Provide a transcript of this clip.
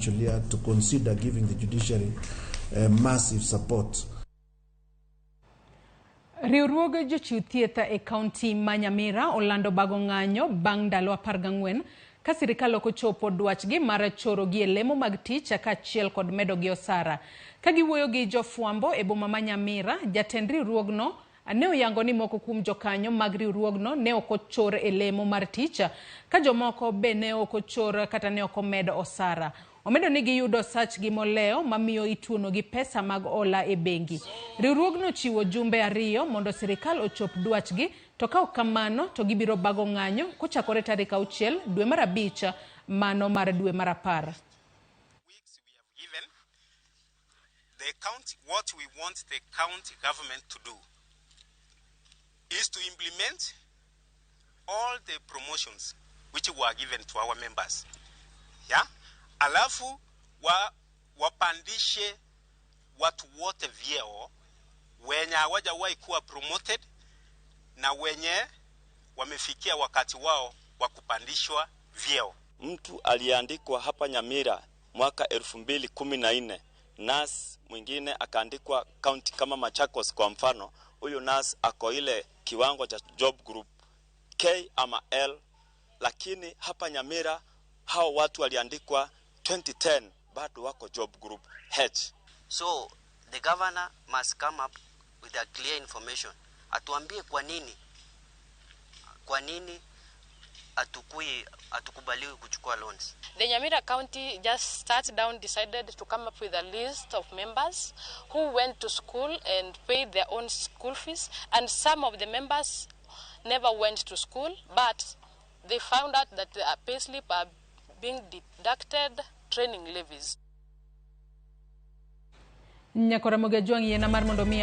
to consider giving the judiciary massive support. Riwruog jochiw thieth e kaonti ma Nyamira olando bago ng'anyo bang' ndalo 14 ka sirikal ok ochopo dwachgi mar choro gi lemo mag tich kaachiel kod medo gi osara. Ka giwuoyo gi jofwambo e boma ma Nyamira, jatend riwruogno ne oyango ni moko kuom jokanyo mag riwruogno ne ok ochor e lemo mar tich ka jomoko be ne ok ochor kata ne ok omedo osara. Omedo ni giyudo sach gi moleo mamiyo ituono gi pesa mag ola e bengi. Riwruogno chiwo jumbe ariyo mondo sirikal ochop dwachgi, to ka ok kamano to gibiro bago ng'anyo kochakore tarik 6 dwe mar 5 mano mar dwe mar 10. What we want the county government to do is to implement all the promotions which were given to our members. Yeah? Alafu wapandishe watu wote vyeo wenye hawajawahi kuwa promoted na wenye wamefikia wakati wao wa kupandishwa vyeo. Mtu aliandikwa hapa Nyamira mwaka 2014, nurse mwingine akaandikwa county kama Machakos kwa mfano. Huyu nurse ako ile kiwango cha job group K ama L, lakini hapa Nyamira hao watu waliandikwa 2010 bado wako job group H. So the governor must come up with a clear information. Atuambie kwa nini atukubaliwi kuchukua loans. The Nyamira County just sat down, decided to come up with a list of members who went to school and paid their own school fees, and some of the members never went to school, but they found out that their payslip are being deducted training levies. Nyakora Ramogi yena mar mondo mi